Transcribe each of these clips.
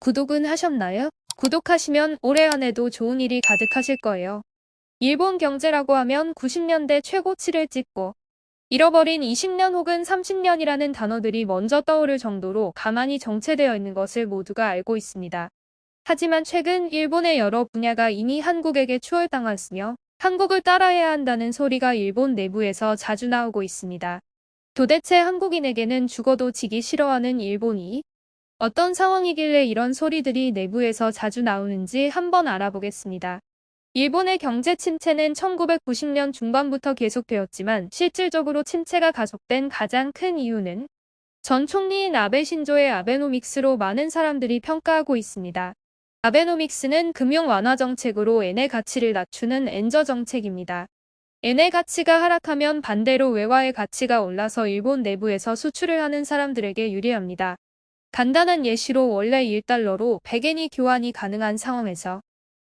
구독은 하셨나요? 구독하시면 올해 한 해도 좋은 일이 가득하실 거예요. 일본 경제라고 하면 90년대 최고치를 찍고 잃어버린 20년 혹은 30년이라는 단어들이 먼저 떠오를 정도로 가만히 정체되어 있는 것을 모두가 알고 있습니다. 하지만 최근 일본의 여러 분야가 이미 한국에게 추월당했으며 한국을 따라해야 한다는 소리가 일본 내부에서 자주 나오고 있습니다. 도대체 한국인에게는 죽어도 지기 싫어하는 일본이 어떤 상황이길래 이런 소리들이 내부에서 자주 나오는지 한번 알아보겠습니다. 일본의 경제 침체는 1990년 중반부터 계속되었지만 실질적으로 침체가 가속된 가장 큰 이유는 전 총리인 아베 신조의 아베노믹스로 많은 사람들이 평가하고 있습니다. 아베노믹스는 금융 완화 정책으로 엔의 가치를 낮추는 엔저 정책입니다. 엔의 가치가 하락하면 반대로 외화의 가치가 올라서 일본 내부에서 수출을 하는 사람들에게 유리합니다. 간단한 예시로 원래 1달러로 100엔이 교환이 가능한 상황에서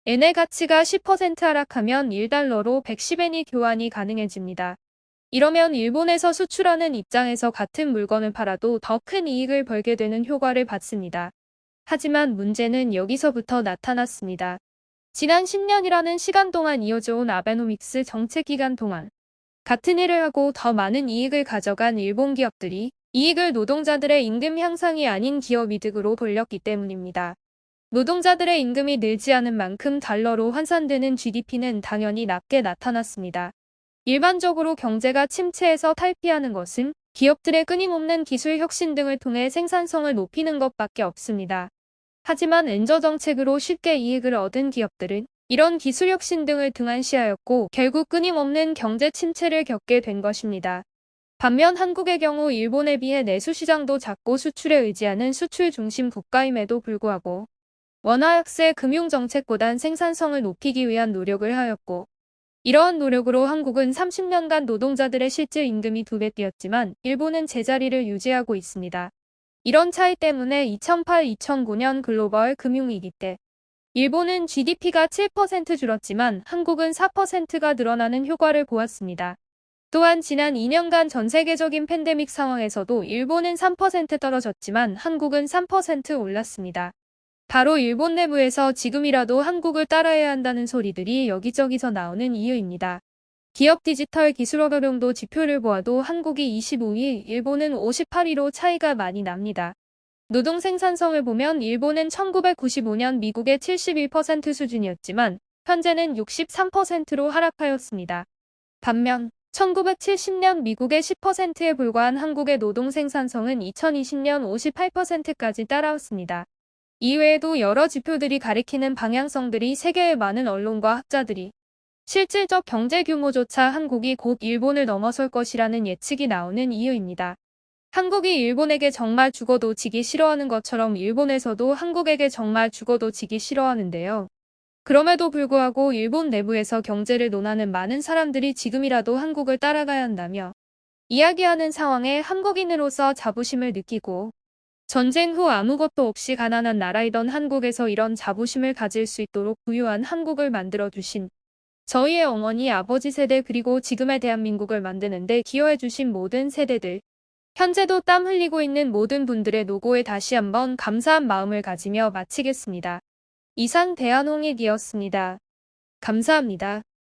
엔의 가치가 10% 하락하면 1달러로 110엔이 교환이 가능해집니다. 이러면 일본에서 수출하는 입장에서 같은 물건을 팔아도 더 큰 이익을 벌게 되는 효과를 받습니다. 하지만 문제는 여기서부터 나타났습니다. 지난 10년이라는 시간 동안 이어져온 아베노믹스 정책 기간 동안 같은 일을 하고 더 많은 이익을 가져간 일본 기업들이 이익을 노동자들의 임금 향상이 아닌 기업 이득으로 돌렸기 때문입니다. 노동자들의 임금이 늘지 않은 만큼 달러로 환산되는 GDP는 당연히 낮게 나타났습니다. 일반적으로 경제가 침체에서 탈피하는 것은 기업들의 끊임없는 기술 혁신 등을 통해 생산성을 높이는 것밖에 없습니다. 하지만 엔저 정책으로 쉽게 이익을 얻은 기업들은 이런 기술 혁신 등을 등한시하였고 결국 끊임없는 경제 침체를 겪게 된 것입니다. 반면 한국의 경우 일본에 비해 내수 시장도 작고 수출에 의지하는 수출 중심 국가임에도 불구하고 원화 약세 금융 정책보단 생산성을 높이기 위한 노력을 하였고 이러한 노력으로 한국은 30년간 노동자들의 실질 임금이 2배 뛰었지만 일본은 제자리를 유지하고 있습니다. 이런 차이 때문에 2008-2009년 글로벌 금융위기 때 일본은 GDP가 7% 줄었지만 한국은 4%가 늘어나는 효과를 보았습니다. 또한 지난 2년간 전 세계적인 팬데믹 상황에서도 일본은 3% 떨어졌지만 한국은 3% 올랐습니다. 바로 일본 내부에서 지금이라도 한국을 따라해야 한다는 소리들이 여기저기서 나오는 이유입니다. 기업 디지털 기술 활용도 지표를 보아도 한국이 25위, 일본은 58위로 차이가 많이 납니다. 노동 생산성을 보면 일본은 1995년 미국의 71% 수준이었지만 현재는 63%로 하락하였습니다. 반면 1970년 미국의 10%에 불과한 한국의 노동 생산성은 2020년 58%까지 따라왔습니다. 이외에도 여러 지표들이 가리키는 방향성들이 세계의 많은 언론과 학자들이 실질적 경제 규모조차 한국이 곧 일본을 넘어설 것이라는 예측이 나오는 이유입니다. 한국이 일본에게 정말 죽어도 지기 싫어하는 것처럼 일본에서도 한국에게 정말 죽어도 지기 싫어하는데요. 그럼에도 불구하고 일본 내부에서 경제를 논하는 많은 사람들이 지금이라도 한국을 따라가야 한다며 이야기하는 상황에 한국인으로서 자부심을 느끼고 전쟁 후 아무것도 없이 가난한 나라이던 한국에서 이런 자부심을 가질 수 있도록 부유한 한국을 만들어주신 저희의 어머니 아버지 세대 그리고 지금의 대한민국을 만드는 데 기여해주신 모든 세대들 현재도 땀 흘리고 있는 모든 분들의 노고에 다시 한번 감사한 마음을 가지며 마치겠습니다. 이상 대한홍익이었습니다. 감사합니다.